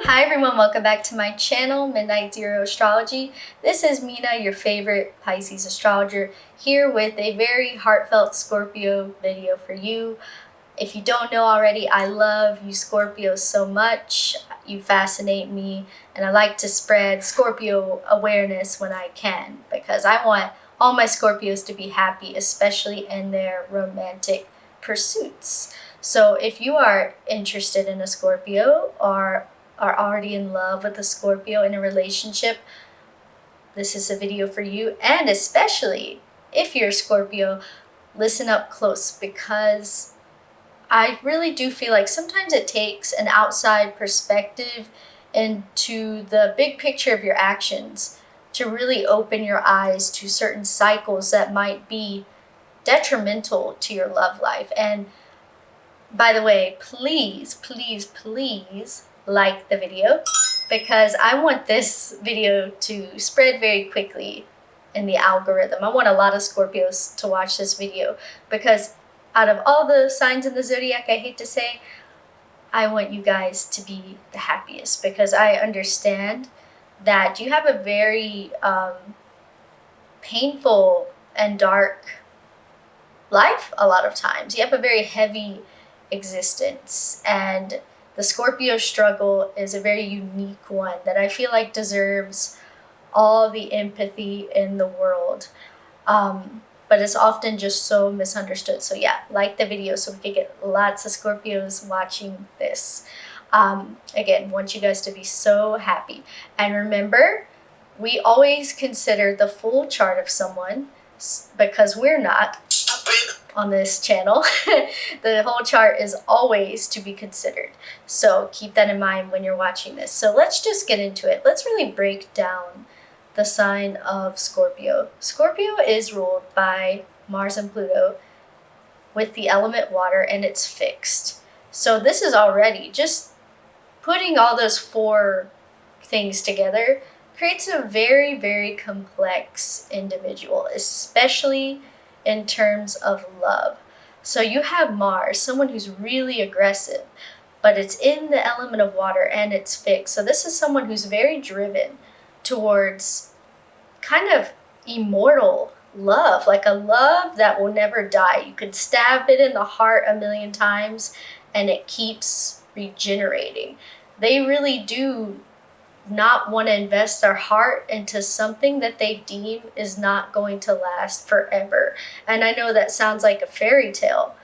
Hi everyone, welcome back to my channel, Midnight Zero Astrology. This is Mina, your favorite Pisces astrologer, here with a very heartfelt Scorpio video for you. If you don't know already, I love you Scorpios so much. You fascinate me, and I like to spread Scorpio awareness when I can, because I want all my Scorpios to be happy, especially in their romantic pursuits. So if you are interested in a Scorpio or are already in love with a Scorpio in a relationship, this is a video for you. And especially if you're a Scorpio, listen up close, because I really do feel like sometimes it takes an outside perspective into the big picture of your actions to really open your eyes to certain cycles that might be detrimental to your love life. And by the way, please like the video, because I want this video to spread very quickly in the algorithm. I want a lot of Scorpios to watch this video, because out of all the signs in the zodiac, I hate to say, I want you guys to be the happiest, because I understand that you have a very painful and dark life a lot of times. You have a very heavy existence, and the Scorpio struggle is a very unique one that I feel like deserves all the empathy in the world. But it's often just so misunderstood. So yeah, like the video so we can get lots of Scorpios watching this. Again, want you guys to be so happy. And remember, we always consider the full chart of someone, because we're not on this channel. The whole chart is always to be considered. So keep that in mind when you're watching this. So let's just get into it. Let's really break down the sign of Scorpio. Scorpio is ruled by Mars and Pluto with the element water, and it's fixed. So this is already just putting all those four things together creates a very, very complex individual, especially in terms of love. So you have Mars, someone who's really aggressive, but it's in the element of water and it's fixed. So this is someone who's very driven towards kind of immortal love, like a love that will never die. You could stab it in the heart a million times and it keeps regenerating. They really do not want to invest their heart into something that they deem is not going to last forever. And I know that sounds like a fairy tale,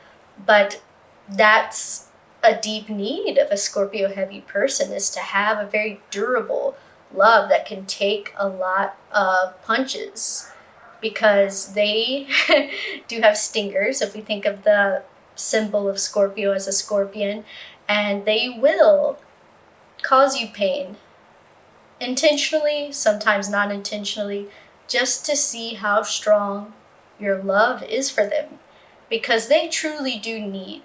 but that's a deep need of a Scorpio heavy person, is to have a very durable love that can take a lot of punches, because they do have stingers. If we think of the symbol of Scorpio as a scorpion, and they will cause you pain, intentionally, sometimes not intentionally, just to see how strong your love is for them, because they truly do need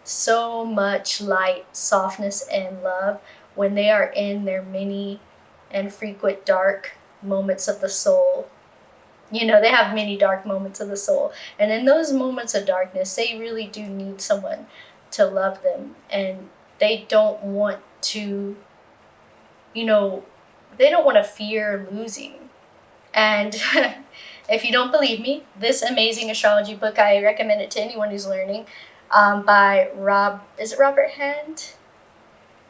so much light, softness, and love when they are in their many and frequent dark moments of the soul. You know, they have many dark moments of the soul, and in those moments of darkness, they really do need someone to love them, and they don't want to, they don't want to fear losing. And if you don't believe me, this amazing astrology book, I recommend it to anyone who's learning, by Robert Hand?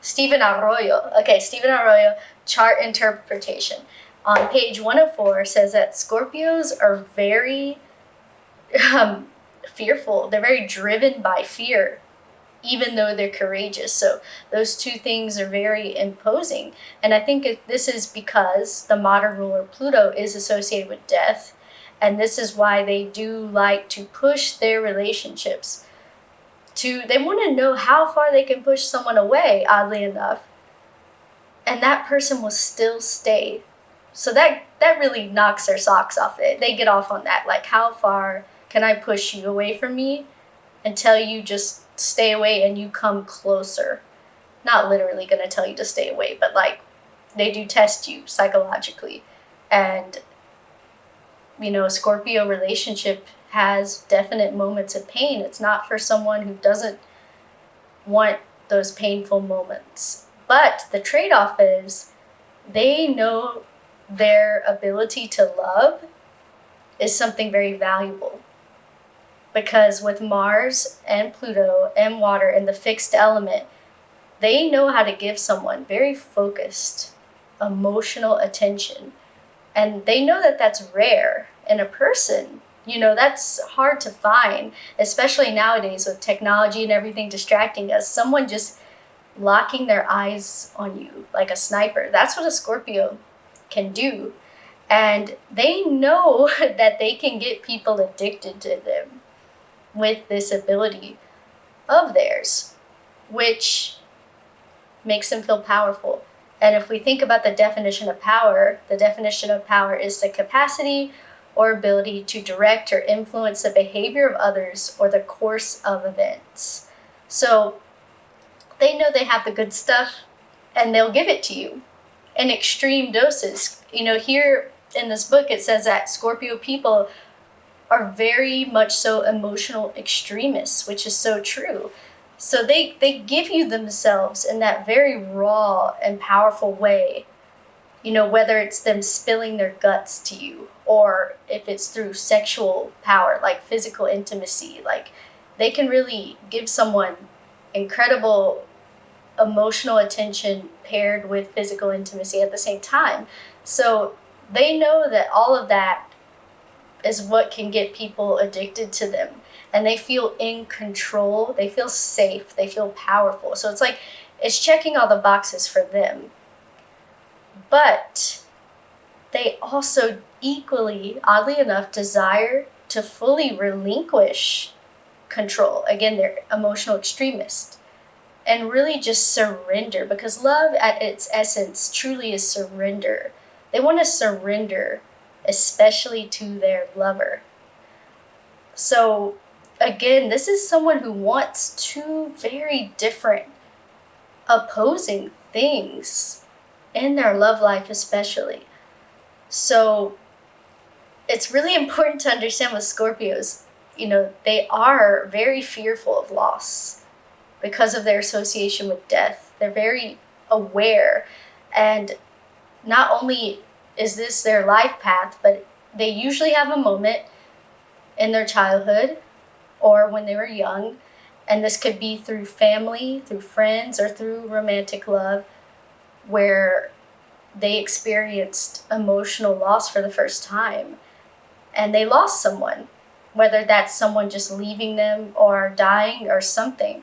Stephen Arroyo. Okay, Stephen Arroyo, Chart Interpretation. On page 104 says that Scorpios are very fearful. They're very driven by fear, even though they're courageous. So those two things are very imposing. And I think this is because the modern ruler Pluto is associated with death. And this is why they do like to push their relationships. They want to know how far they can push someone away, oddly enough, and that person will still stay. So that really knocks their socks off it. They get off on that. Like, how far can I push you away from me until you just stay away and you come closer? Not literally going to tell you to stay away, but like, they do test you psychologically. And Scorpio relationship has definite moments of pain. It's not for someone who doesn't want those painful moments. But the trade-off is they know their ability to love is something very valuable. Because with Mars and Pluto and water and the fixed element, they know how to give someone very focused, emotional attention. And they know that that's rare in a person. That's hard to find, especially nowadays with technology and everything distracting us. Someone just locking their eyes on you like a sniper. That's what a Scorpio can do. And they know that they can get people addicted to them with this ability of theirs, which makes them feel powerful. And if we think about the definition of power is the capacity or ability to direct or influence the behavior of others or the course of events. So they know they have the good stuff and they'll give it to you in extreme doses. Here in this book, it says that Scorpio people are very much so emotional extremists, which is so true. So they give you themselves in that very raw and powerful way, whether it's them spilling their guts to you or if it's through sexual power, like physical intimacy. Like they can really give someone incredible emotional attention paired with physical intimacy at the same time. So they know that all of that is what can get people addicted to them. And they feel in control, they feel safe, they feel powerful. So it's checking all the boxes for them. But they also equally, oddly enough, desire to fully relinquish control. Again, they're emotional extremists. And really just surrender, because love at its essence truly is surrender. They want to surrender, especially to their lover. So again, this is someone who wants two very different, opposing things in their love life especially. So it's really important to understand with Scorpios, they are very fearful of loss because of their association with death. They're very aware, and not only is this their life path, but they usually have a moment in their childhood or when they were young, and this could be through family, through friends, or through romantic love, where they experienced emotional loss for the first time, and they lost someone, whether that's someone just leaving them or dying or something.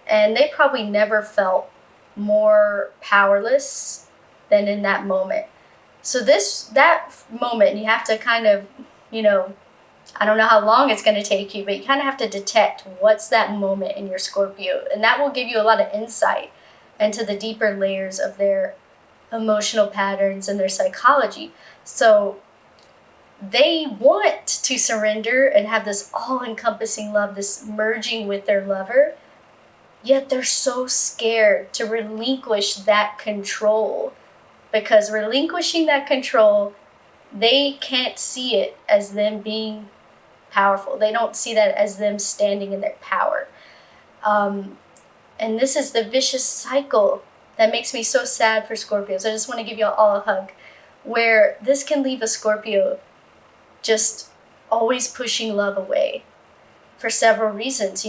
And they probably never felt more powerless than in that moment. So that moment, you have to kind of, I don't know how long it's going to take you, but you kind of have to detect what's that moment in your Scorpio. And that will give you a lot of insight into the deeper layers of their emotional patterns and their psychology. So they want to surrender and have this all-encompassing love, this merging with their lover, yet they're so scared to relinquish that control, because relinquishing that control, they can't see it as them being powerful. They don't see that as them standing in their power. And this is the vicious cycle that makes me so sad for Scorpios. I just want to give you all a hug, where this can leave a Scorpio just always pushing love away for several reasons.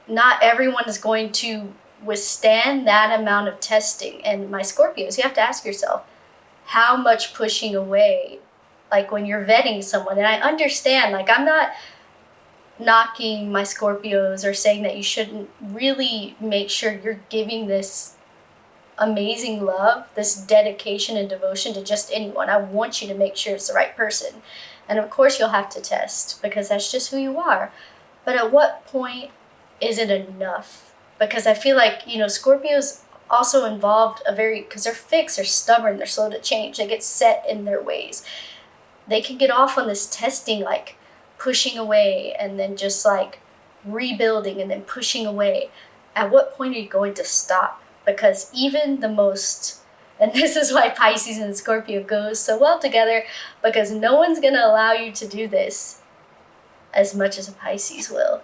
Not everyone is going to withstand that amount of testing. And my Scorpios, you have to ask yourself, how much pushing away, like when you're vetting someone. And I understand, I'm not knocking my Scorpios or saying that you shouldn't really make sure you're giving this amazing love, this dedication and devotion to just anyone. I want you to make sure it's the right person. And of course you'll have to test, because that's just who you are. But at what point is it enough? Because I feel like, Scorpios also involved because they're fixed, they're stubborn, they're slow to change, they get set in their ways. They can get off on this testing, pushing away and then just rebuilding and then pushing away. At what point are you going to stop? Because even the most, and this is why Pisces and Scorpio goes so well together, because no one's going to allow you to do this as much as a Pisces will.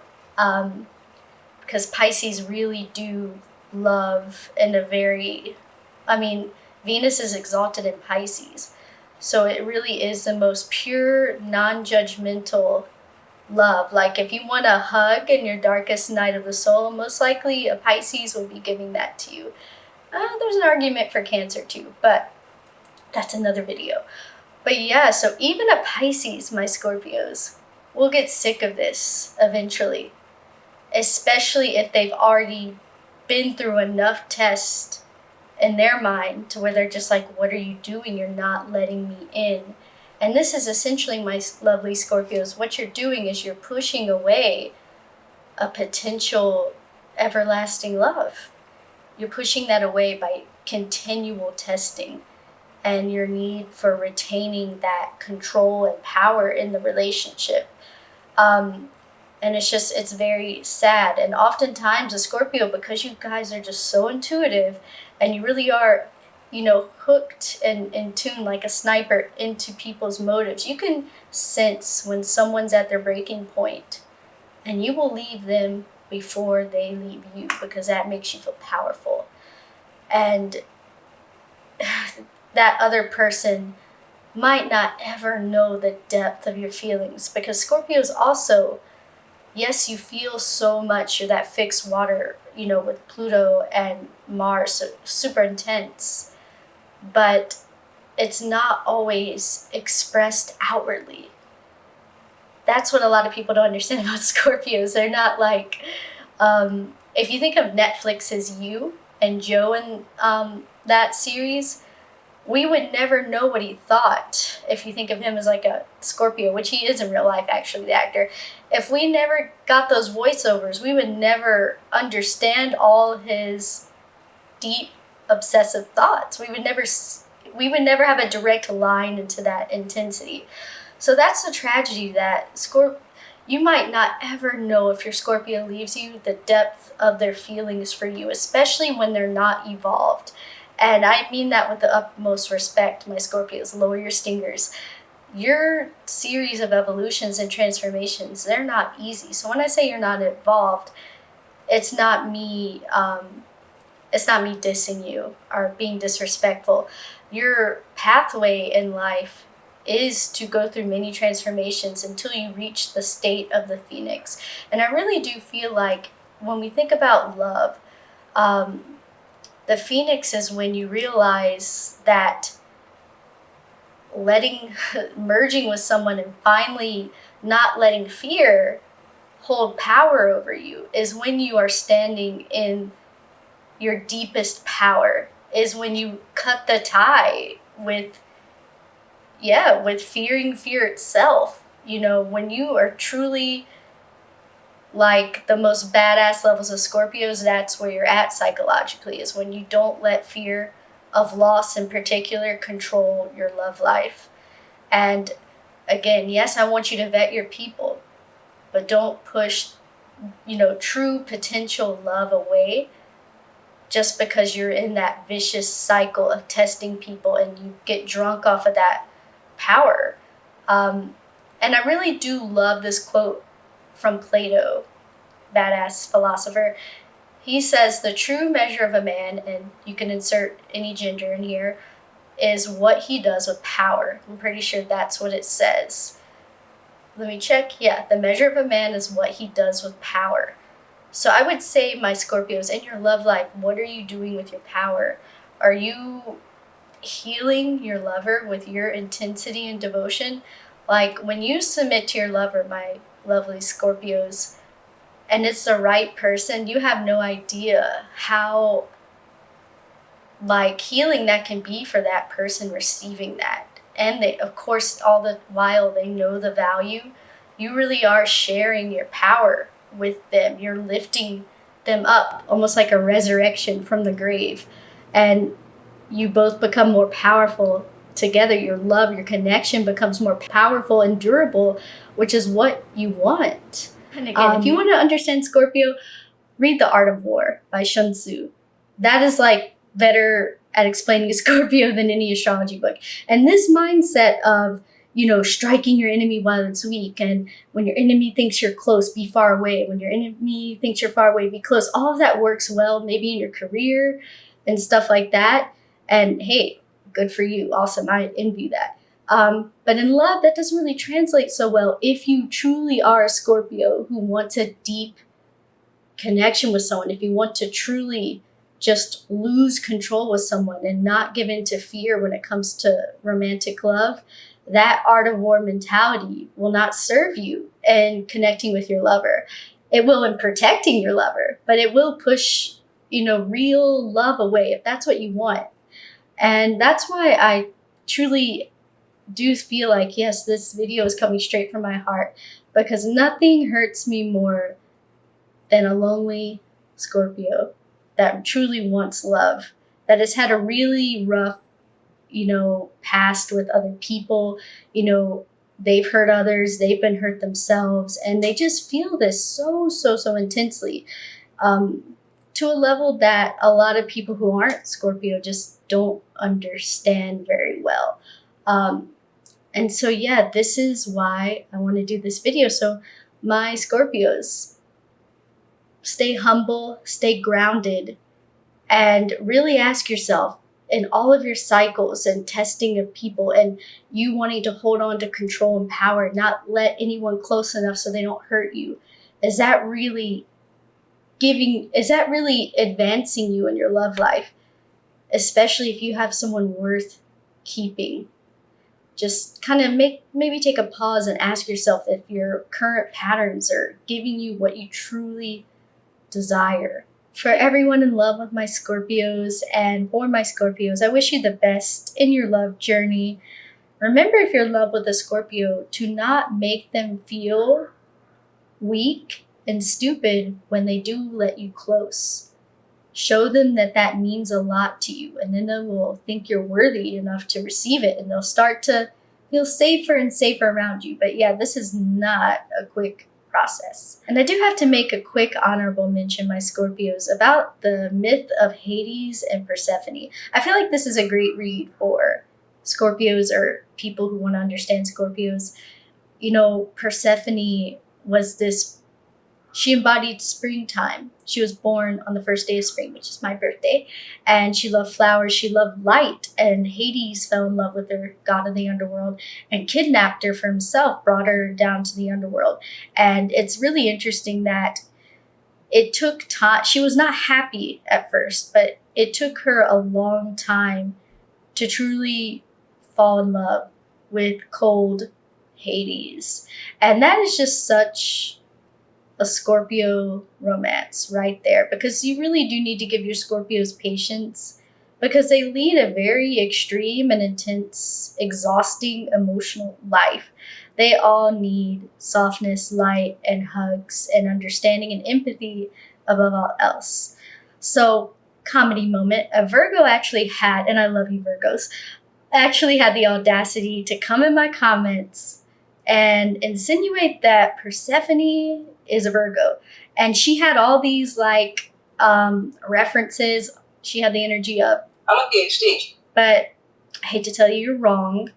Because Pisces really do love in a very, I mean, Venus is exalted in Pisces. So it really is the most pure, non-judgmental love. Like if you want a hug in your darkest night of the soul, most likely a Pisces will be giving that to you. There's an argument for Cancer too, but that's another video. But yeah, so even a Pisces, my Scorpios, will get sick of this eventually, especially if they've already been through enough tests in their mind to where they're just like, what are you doing? You're not letting me in. And this is essentially, my lovely Scorpios, what you're doing is you're pushing away a potential everlasting love. You're pushing that away by continual testing and your need for retaining that control and power in the relationship. And it's very sad. And oftentimes a Scorpio, because you guys are just so intuitive and you really are, hooked and in tune like a sniper into people's motives, you can sense when someone's at their breaking point and you will leave them before they leave you because that makes you feel powerful. And that other person might not ever know the depth of your feelings because Scorpios also, yes, you feel so much. You're that fixed water, with Pluto and Mars, so super intense. But it's not always expressed outwardly. That's what a lot of people don't understand about Scorpios. They're not like, if you think of Netflix's You and Joe in that series, we would never know what he thought if you think of him as like a Scorpio, which he is in real life, actually, the actor. If we never got those voiceovers, we would never understand all his deep, obsessive thoughts. We would never have a direct line into that intensity. So that's the tragedy that you might not ever know if your Scorpio leaves you the depth of their feelings for you, especially when they're not evolved. And I mean that with the utmost respect, my Scorpios. Lower your stingers. Your series of evolutions and transformations, they're not easy. So when I say you're not evolved, it's not me dissing you or being disrespectful. Your pathway in life is to go through many transformations until you reach the state of the Phoenix. And I really do feel like when we think about love, the Phoenix is when you realize that merging with someone and finally not letting fear hold power over you is when you are standing in your deepest power, is when you cut the tie with fearing fear itself. When you are truly like the most badass levels of Scorpios, that's where you're at psychologically, is when you don't let fear of loss in particular control your love life. And again, yes, I want you to vet your people, but don't push, true potential love away just because you're in that vicious cycle of testing people and you get drunk off of that power. And I really do love this quote from Plato, badass philosopher. He says the true measure of a man, and you can insert any gender in here, is what he does with power. I'm pretty sure that's what it says. Let me check. Yeah, the measure of a man is what he does with power. So I would say, my Scorpios, in your love life, what are you doing with your power? Are you healing your lover with your intensity and devotion? Like when you submit to your lover, my lovely Scorpios, and it's the right person, you have no idea how healing that can be for that person receiving that. And they, of course, all the while they know the value. You really are sharing your power with them. You're lifting them up, almost like a resurrection from the grave. And you both become more powerful together. Your love, your connection becomes more powerful and durable, which is what you want. And again, if you want to understand Scorpio, read The Art of War by Sun Tzu. That is better at explaining Scorpio than any astrology book. And this mindset of striking your enemy while it's weak. And when your enemy thinks you're close, be far away. When your enemy thinks you're far away, be close. All of that works well, maybe in your career and stuff like that. And hey, good for you. Awesome. I envy that. But in love, that doesn't really translate so well. If you truly are a Scorpio who wants a deep connection with someone, if you want to truly just lose control with someone and not give in to fear when it comes to romantic love, that art of war mentality will not serve you in connecting with your lover. It will in protecting your lover, but it will push, real love away if that's what you want. And that's why I truly do feel like, yes, this video is coming straight from my heart, because nothing hurts me more than a lonely Scorpio that truly wants love, that has had a really rough, past with other people. They've hurt others, they've been hurt themselves, and they just feel this so, so, so intensely, to a level that a lot of people who aren't Scorpio just don't understand very well. And so, yeah, this is why I want to do this video. So my Scorpios, stay humble, stay grounded, and really ask yourself, in all of your cycles and testing of people and you wanting to hold on to control and power, not let anyone close enough so they don't hurt you, is that really advancing you in your love life? Especially if you have someone worth keeping. Just kind of maybe take a pause and ask yourself if your current patterns are giving you what you truly desire. For everyone in love with my Scorpios and for my Scorpios, I wish you the best in your love journey. Remember, if you're in love with a Scorpio, to not make them feel weak and stupid when they do let you close. Show them that means a lot to you, and then they will think you're worthy enough to receive it, and they'll start to feel safer and safer around you. But yeah, this is not a quick process. And I do have to make a quick honorable mention, my Scorpios, about the myth of Hades and Persephone. I feel like this is a great read for Scorpios or people who want to understand Scorpios. Persephone was she embodied springtime. She was born on the first day of spring, which is my birthday. And she loved flowers. She loved light. And Hades fell in love with her, god of the underworld, and kidnapped her for himself, brought her down to the underworld. And it's really interesting that it took time. She was not happy at first, but it took her a long time to truly fall in love with cold Hades. And that is just such a Scorpio romance right there, because you really do need to give your Scorpios patience, because they lead a very extreme and intense, exhausting, emotional life. They all need softness, light, and hugs, and understanding and empathy above all else. So, comedy moment. A Virgo actually had, and I love you Virgos, actually had the audacity to come in my comments and insinuate that Persephone is a Virgo. And she had all these references. She had the energy of, I'm a PhD. But I hate to tell you, you're wrong.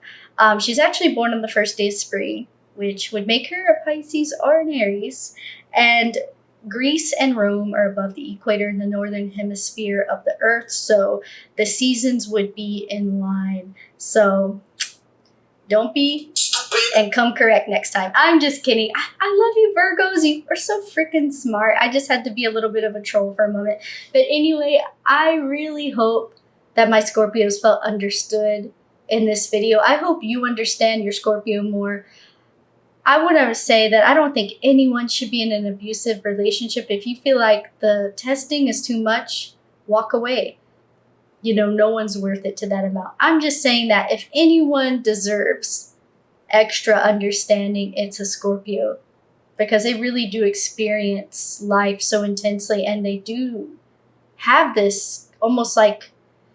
She's actually born on the first day of spring, which would make her a Pisces or an Aries. And Greece and Rome are above the equator in the northern hemisphere of the Earth, so the seasons would be in line. So don't be and come correct next time. I'm just kidding. I love you, Virgos. You are so freaking smart. I just had to be a little bit of a troll for a moment. But anyway, I really hope that my Scorpios felt understood in this video. I hope you understand your Scorpio more. I want to say that I don't think anyone should be in an abusive relationship. If you feel like the testing is too much, walk away. No one's worth it to that amount. I'm just saying that if anyone deserves extra understanding, it's a Scorpio, because they really do experience life so intensely, and they do have this almost like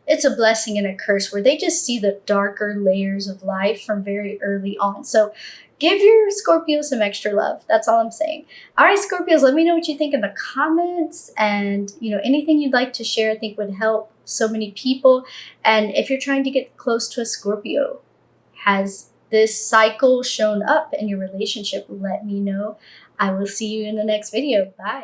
it's a blessing and a curse, where they just see the darker layers of life from very early on. So give your Scorpio some extra love. That's all I'm saying. All right, Scorpios, let me know what you think in the comments, and anything you'd like to share I think would help so many people. And if you're trying to get close to a Scorpio, has this cycle shown up in your relationship, let me know. I will see you in the next video. Bye.